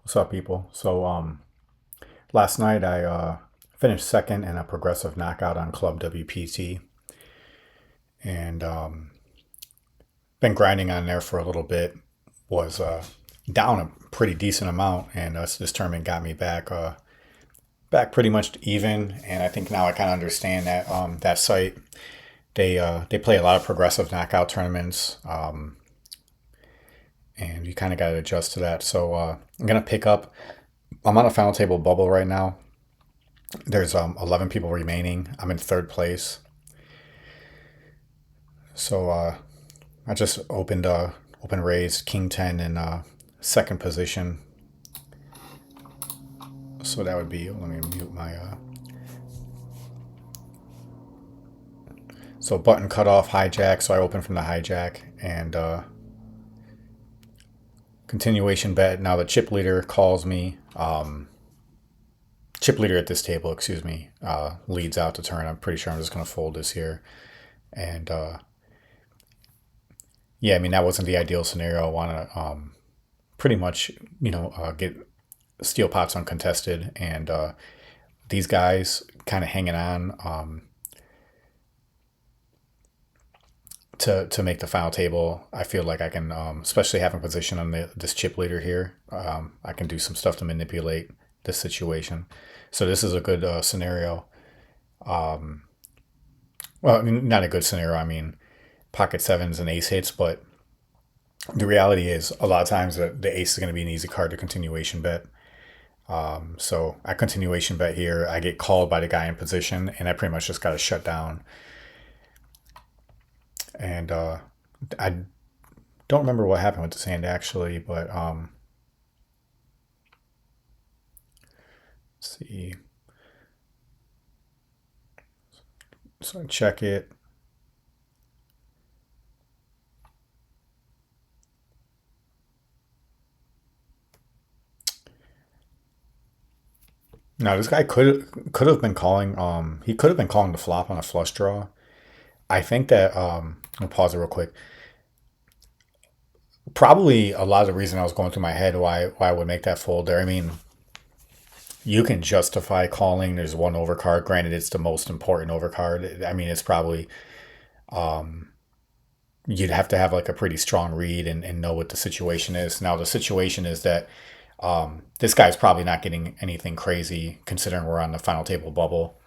What's up, people? Last night I finished second in a progressive knockout on Club WPT, and been grinding on there for a little bit. Was down a pretty decent amount, and this tournament got me back pretty much even. And I think now I kind of understand that that site they play a lot of progressive knockout tournaments, and you kind of got to adjust to that. So I'm gonna pick up. I'm on a final table bubble right now. There's 11 people remaining. I'm in third place. So I just open raised king 10 in second position. So that would be, let me mute my so button cut off hijack. So I open from the hijack and continuation bet. Now the chip leader calls me. Chip leader at this table, excuse me, leads out the turn. I'm pretty sure I'm just going to fold this here. And yeah, I mean, that wasn't the ideal scenario. I want to pretty much, get steel pots uncontested. And these guys kind of hanging on to make the final table. I feel like I can, especially having position on this chip leader here, I can do some stuff to manipulate this situation. So this is a good scenario. Well, I mean, not a good scenario. I mean, pocket sevens and ace hits, but the reality is a lot of times the ace is going to be an easy card to continuation bet. So I continuation bet here. I get called by the guy in position, and I pretty much just got to shut down. And I don't remember what happened with this hand actually, but let's see. So I check it. Now this guy could have been calling. He could have been calling the flop on a flush draw. I think that I'll pause it real quick. Probably a lot of the reason I was going through my head why I would make that fold there. I mean, you can justify calling. There's one overcard. Granted, it's the most important overcard. I mean, it's probably you'd have to have like a pretty strong read and know what the situation is. Now, the situation is that this guy's probably not getting anything crazy considering we're on the final table bubble.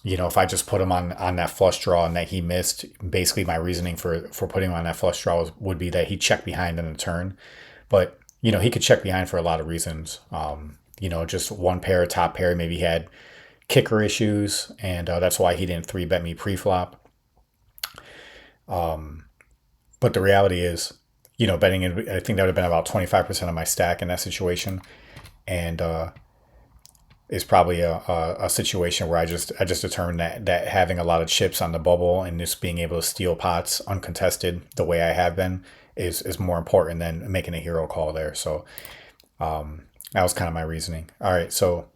If I just put him on that flush draw and that he missed, basically my reasoning for putting him on that flush draw would be that he checked behind in the turn. But, he could check behind for a lot of reasons. Just one pair, top pair, maybe he had kicker issues, and that's why he didn't 3-bet me pre-flop. But the reality is, betting in, I think that would have been about 25% of my stack in that situation. And is probably a situation where I just determined that having a lot of chips on the bubble and just being able to steal pots uncontested the way I have been is more important than making a hero call there. So that was kind of my reasoning. All right, so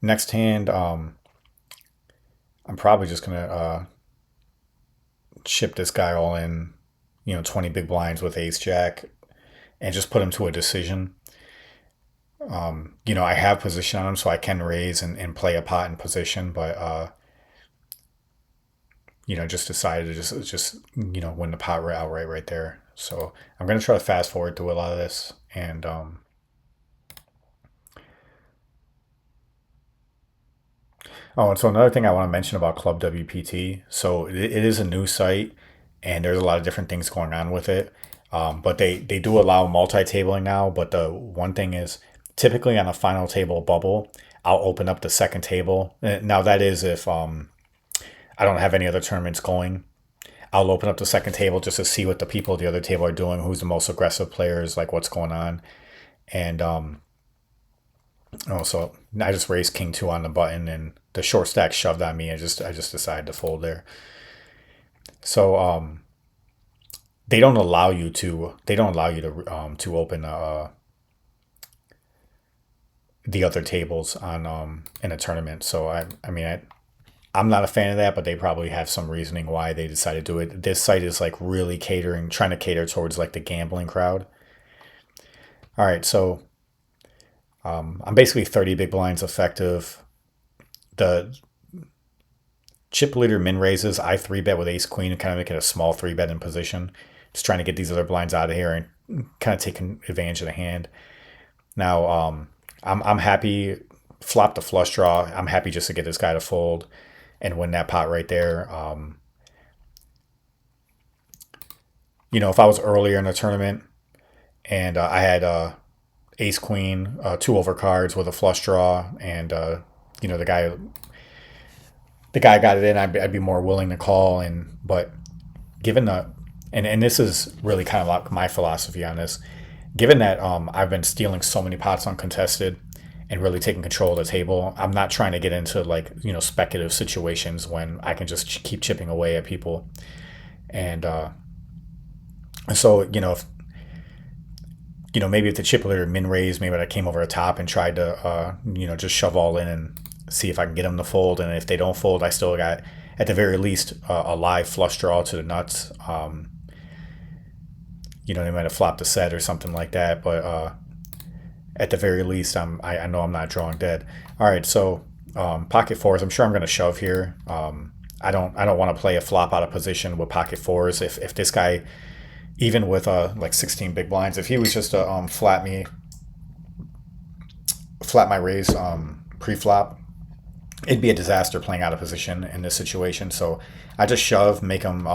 next hand, I'm probably just gonna chip this guy all in, 20 big blinds with ace jack, and just put him to a decision. I have position on him, so I can raise and play a pot in position, but just decided to just win the pot outright right there. So I'm gonna try to fast forward through a lot of this, and oh, and so another thing I want to mention about Club WPT. So it is a new site, and there's a lot of different things going on with it. But they do allow multi-tabling now. But the one thing is, typically on a final table bubble, I'll open up the second table. Now that is if I don't have any other tournaments going. I'll open up the second table just to see what the people at the other table are doing, who's the most aggressive players, like what's going on. And so I just raised king 2 on the button, and the short stack shoved on me. I just decided to fold there. So they don't allow you to open the other tables on in a tournament. So I'm not a fan of that, but they probably have some reasoning why they decided to do it. This site is like really trying to cater towards like the gambling crowd. All right, so I'm basically 30 big blinds effective. The chip leader min raises, I three bet with ace queen and kind of make it a small three bet in position. Just trying to get these other blinds out of here and kind of taking advantage of the hand. Now, I'm happy flop the flush draw. I'm happy just to get this guy to fold and win that pot right there. If I was earlier in the tournament and I had ace queen, two over cards with a flush draw, and the guy got it in, I'd be more willing to call. But given and this is really kind of like my philosophy on this, given that I've been stealing so many pots uncontested and really taking control of the table, I'm not trying to get into speculative situations when I can just keep chipping away at people. And so if maybe if the chip leader min raised, maybe I came over the top and tried to just shove all in and see if I can get them to fold. And if they don't fold, I still got at the very least a live flush draw to the nuts. They might have flopped a set or something like that, but at the very least, I know I'm not drawing dead. All right, so pocket fours. I'm sure I'm going to shove here. I don't want to play a flop out of position with pocket fours. If this guy, even with 16 big blinds, if he was just to flat my raise pre-flop, it'd be a disaster playing out of position in this situation. So I just shove, make him.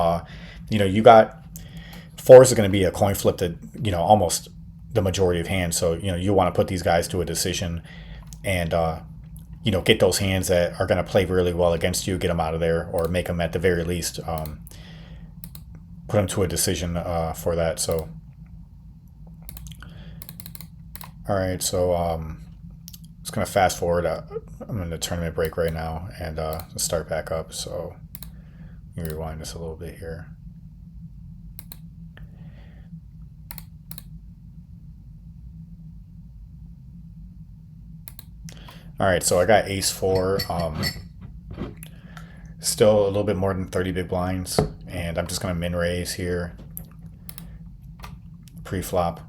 You got fours is going to be a coin flip to almost the majority of hands. So you want to put these guys to a decision, and get those hands that are going to play really well against you, get them out of there, or make them at the very least put them to a decision for that. So all right, so just going to fast forward. I'm in the tournament break right now and start back up. So let me rewind this a little bit here. All right, so I got ace four. Still a little bit more than 30 big blinds, and I'm just going to min raise here pre-flop.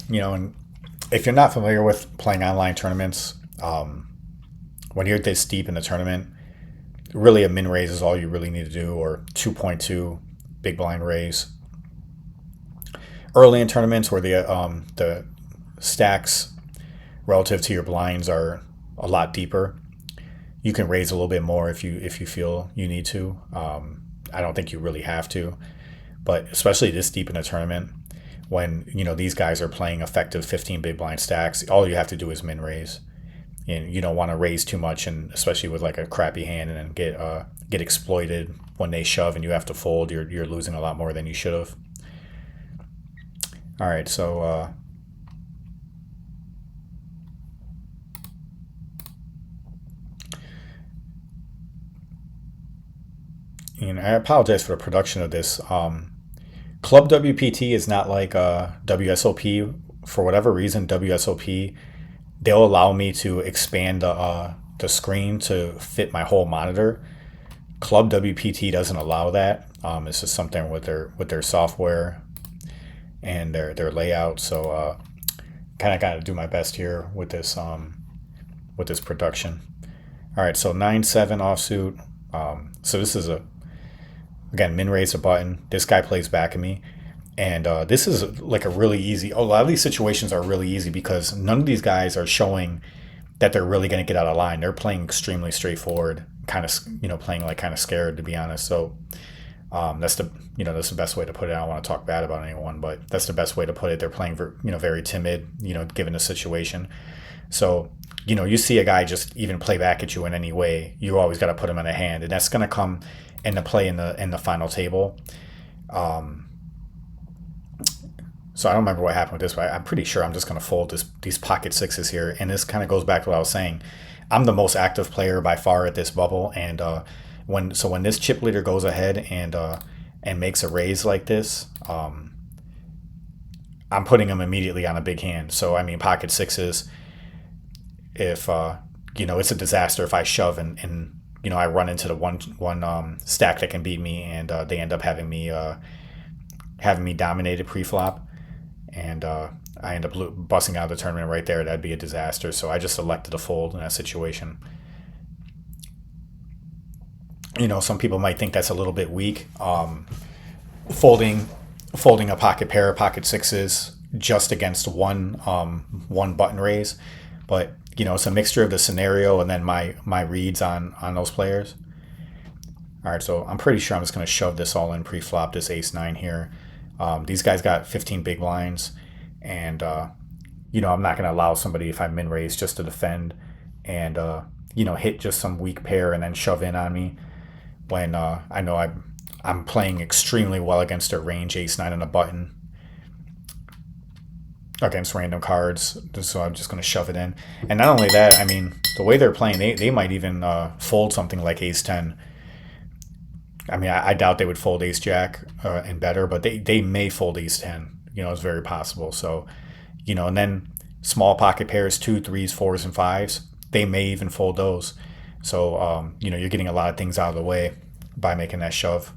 And if you're not familiar with playing online tournaments, when you're this deep in the tournament, really a min raise is all you really need to do, or 2.2 big blind raise. Early in tournaments where the stacks relative to your blinds are a lot deeper, you can raise a little bit more if you feel you need to. I don't think you really have to, but especially this deep in a tournament, when these guys are playing effective 15 big blind stacks, all you have to do is min raise, and you don't want to raise too much, and especially with like a crappy hand, and then get exploited when they shove and you have to fold. You're losing a lot more than you should have. All right, so and I apologize for the production of this. Club WPT is not like WSOP. For whatever reason, WSOP, they'll allow me to expand the screen to fit my whole monitor. Club WPT doesn't allow that. It's just something with their software and their layout. So kind of got to do my best here with this production. All right, so 9-7 offsuit. So this is again min raise a button. This guy plays back at me, and this is like a really easy. A lot of these situations are really easy because none of these guys are showing that they're really going to get out of line. They're playing extremely straightforward, kind of playing like kind of scared, to be honest. So that's the best way to put it. I don't want to talk bad about anyone, but that's the best way to put it. They're playing very timid, given the situation. So you see a guy just even play back at you in any way, you always got to put him in a hand, and that's going to come into play in the final table. So I don't remember what happened with this, but I'm pretty sure I'm just going to fold these pocket sixes here. And this kind of goes back to what I was saying. I'm the most active player by far at this bubble, and when this chip leader goes ahead and makes a raise like this, I'm putting him immediately on a big hand. So I mean, pocket sixes. If it's a disaster if I shove and I run into the one stack that can beat me, and they end up having me having me dominated pre-flop, and I end up busting out of the tournament right there. That'd be a disaster. So I just elected to fold in that situation. Some people might think that's a little bit weak. Folding, folding a pocket pair, pocket sixes, just against one button raise, but it's a mixture of the scenario and then my reads on those players. All right, so I'm pretty sure I'm just going to shove this all in pre-flop, this ace nine here. These guys got 15 big blinds, and I'm not going to allow somebody, if I min raise, just to defend and hit just some weak pair and then shove in on me when I know I'm playing extremely well against a range ace nine on a button against random cards. So I'm just going to shove it in. And not only that, I mean, the way they're playing, they might even fold something like ace 10. I mean, I doubt they would fold ace jack and better, but they may fold ace 10. It's very possible. So, and then small pocket pairs, 2, 3s, 4s, and 5s, they may even fold those. So, you're getting a lot of things out of the way by making that shove.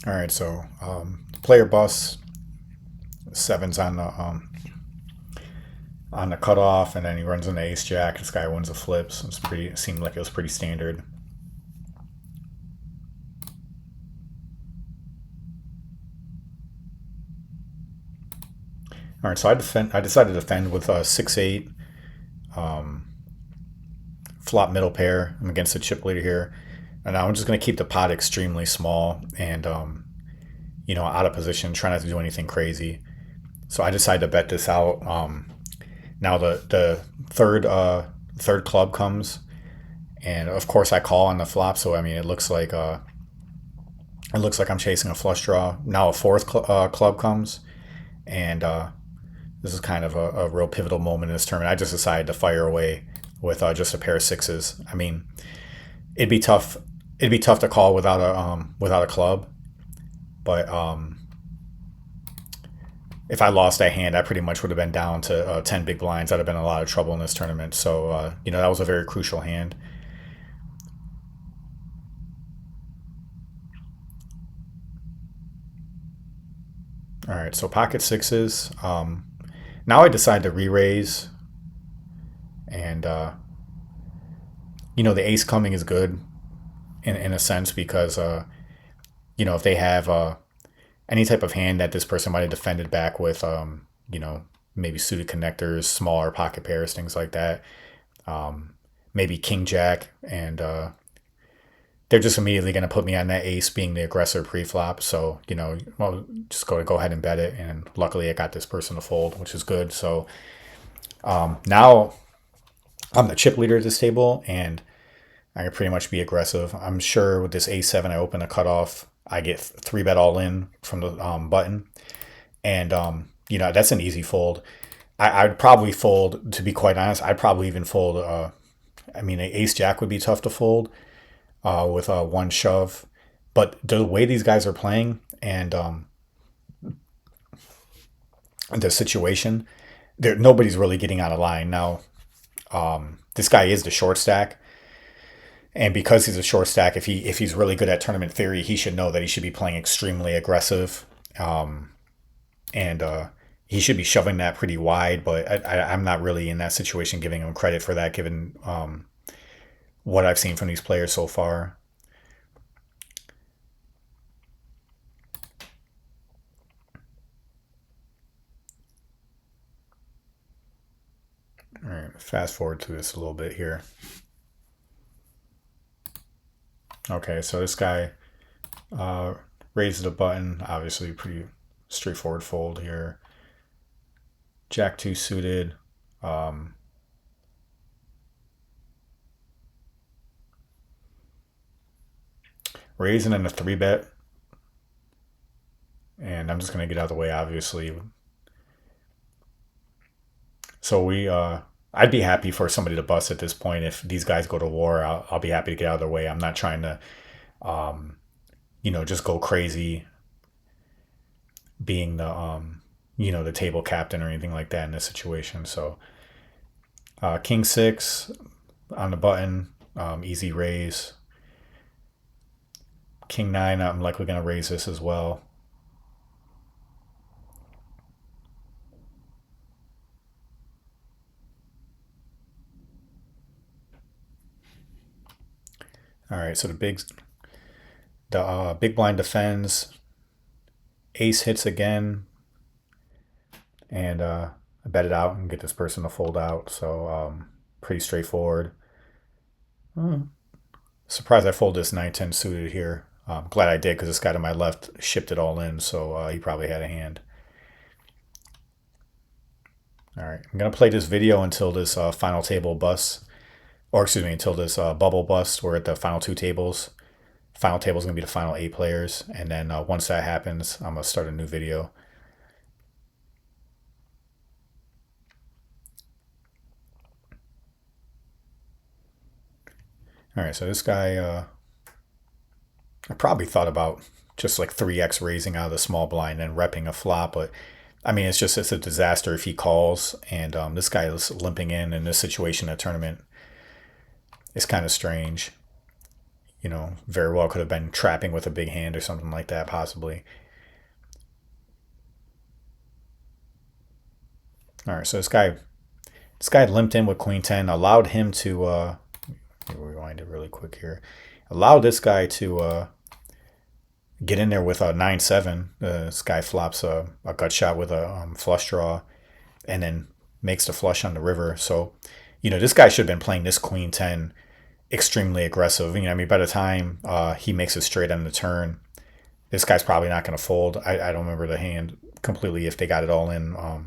All right, so player bus, sevens on the cutoff, and then he runs into ace jack. This guy wins the flips. It seemed like it was pretty standard. All right, so I decided to defend with a 6-8 flop middle pair. I'm against the chip leader here, and I'm just going to keep the pot extremely small and out of position, try not to do anything crazy. So I decided to bet this out. Now the third club comes, and of course I call on the flop. So I mean, it looks like I'm chasing a flush draw. Now a fourth club comes, and this is kind of a real pivotal moment in this tournament. I just decided to fire away with just a pair of sixes. I mean, it'd be tough. It'd be tough to call without a club, but if I lost that hand, I pretty much would have been down to 10 big blinds. I'd have been in a lot of trouble in this tournament. So that was a very crucial hand. All right, so pocket sixes. Now I decide to re-raise, and the ace coming is good in a sense because if they have any type of hand that this person might have defended back with, maybe suited connectors, smaller pocket pairs, things like that. Maybe king jack, and they're just immediately going to put me on that ace being the aggressor pre-flop. So, just go ahead and bet it. And luckily I got this person to fold, which is good. So now I'm the chip leader at this table, and I can pretty much be aggressive. I'm sure with this a7, I open a cutoff. I get 3-bet all in from the button. And, that's an easy fold. I'd probably fold, to be quite honest, I'd probably even fold. Ace jack would be tough to fold with one shove. But the way these guys are playing and the situation, nobody's really getting out of line. Now, this guy is the short stack. And because he's a short stack, if he's really good at tournament theory, he should know that he should be playing extremely aggressive, and he should be shoving that pretty wide. But I'm not really in that situation giving him credit for that, given what I've seen from these players so far. All right, fast forward to this a little bit here. Okay, so this guy raises the button. Obviously, pretty straightforward fold here. Jack 2 suited. Raising in a 3-bet. And I'm just going to get out of the way, obviously. So I'd be happy for somebody to bust at this point. If these guys go to war, I'll be happy to get out of their way. I'm not trying to, just go crazy being the the table captain or anything like that in this situation. So king six on the button, easy raise. King nine, I'm likely going to raise this as well. All right, so the big blind defends. Ace hits again, and I bet it out and get this person to fold out. So pretty straightforward. Surprised I fold this 9-10 suited here. Glad I did because this guy to my left shipped it all in, so he probably had a hand. All right, I'm gonna play this video until this final table busts, or excuse me, until this bubble busts. We're at the final two tables. Final table is gonna be the final 8 players, and then once that happens, I'm gonna start a new video. All right, so this guy, I probably thought about just like 3x raising out of the small blind and repping a flop, but I mean, it's a disaster if he calls, and this guy is limping in this situation in a tournament. It's kind of strange. Very well could have been trapping with a big hand or something like that, possibly. All right, so this guy limped in with queen 10, allowed him to, rewind it really quick here, allowed this guy to get in there with a 9-7. This guy flops a gut shot with a flush draw, and then makes the flush on the river. So, this guy should have been playing this queen 10 extremely aggressive. I mean, by the time he makes it straight on the turn, this guy's probably not going to fold. I don't remember the hand completely if they got it all in. I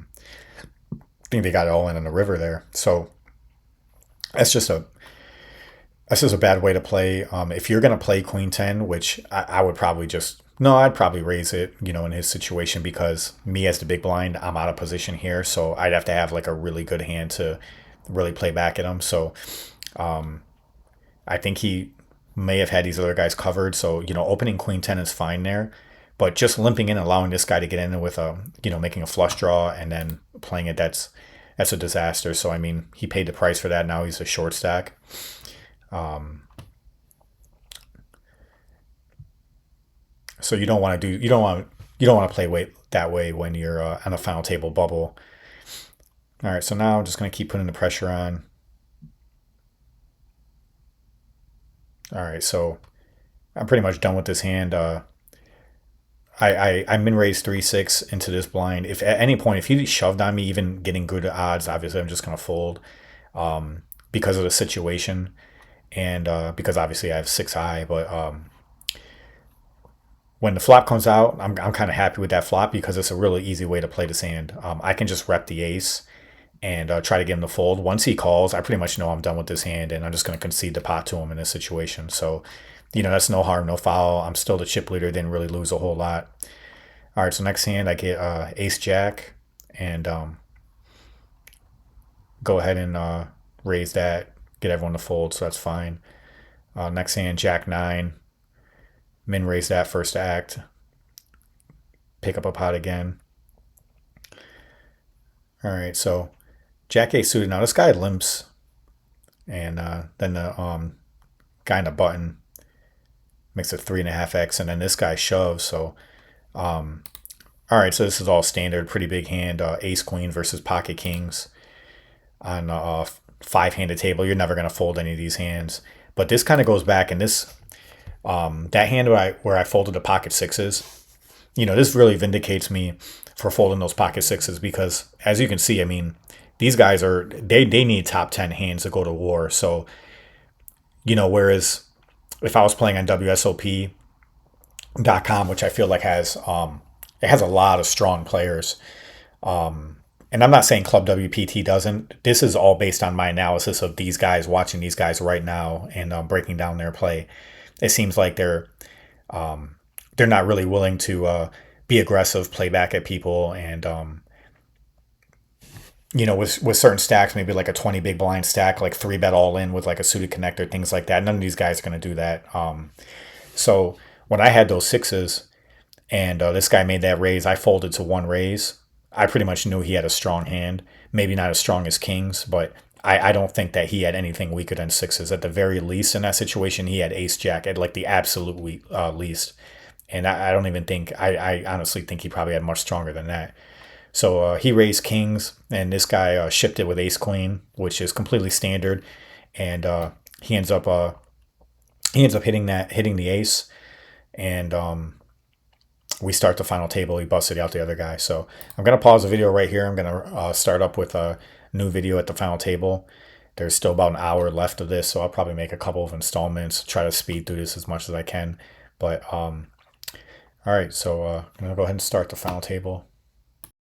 think they got it all in on the river there. So that's just a bad way to play. If you're going to play queen 10, which I would probably I'd probably raise it, in his situation, because me as the big blind, I'm out of position here. So I'd have to have like a really good hand to really play back at him. So I think he may have had these other guys covered. So, opening queen 10 is fine there. But just limping in, allowing this guy to get in with making a flush draw and then playing it, that's a disaster. So, I mean, he paid the price for that. Now he's a short stack. So you don't want to play that way when you're on a final table bubble. All right, so now I'm just going to keep putting the pressure on. All right, so I'm pretty much done with this hand. I min raised 3-6 into this blind. If at any point, if he shoved on me, even getting good odds, obviously I'm just going to fold because of the situation, and because obviously I have 6 high. But when the flop comes out, I'm kind of happy with that flop because it's a really easy way to play this hand. I can just rep the ace and try to get him to fold. Once he calls, I pretty much know I'm done with this hand, and I'm just going to concede the pot to him in this situation. So, that's no harm, no foul. I'm still the chip leader, didn't really lose a whole lot. All right, so next hand I get ace jack, and go ahead and raise that, get everyone to fold, so that's fine. Next hand, jack 9, min raise that first act, pick up a pot again. All right, so jack 8 suited. Now this guy limps, and then the guy in the button makes it 3.5x, and then this guy shoves. So, all right, so this is all standard, pretty big hand. Ace queen versus pocket kings on a 5-handed table. You're never gonna fold any of these hands, but this kind of goes back, and this that hand where I folded the pocket sixes. This really vindicates me for folding those pocket sixes because, as you can see, I mean, these guys they need top 10 hands to go to war. So, whereas if I was playing on WSOP.com, which I feel like has a lot of strong players, and I'm not saying Club WPT doesn't. This is all based on my analysis of these guys, watching these guys right now and breaking down their play. It seems like they're not really willing to be aggressive, play back at people, and with certain stacks, maybe like a 20 big blind stack, like 3-bet all in with like a suited connector, things like that. None of these guys are going to do that. So when I had those sixes and this guy made that raise, I folded to 1 raise. I pretty much knew he had a strong hand. Maybe not as strong as kings, but I don't think that he had anything weaker than sixes. At the very least, in that situation, he had ace jack at like the absolute least. And I don't even think, I honestly think he probably had much stronger than that. So he raised kings, and this guy shipped it with ace queen, which is completely standard. And he ends up hitting the ace, and we start the final table. He busted out the other guy. So I'm gonna pause the video right here. I'm gonna start up with a new video at the final table. There's still about an hour left of this, so I'll probably make a couple of installments. Try to speed through this as much as I can. But all right, so I'm gonna go ahead and start the final table.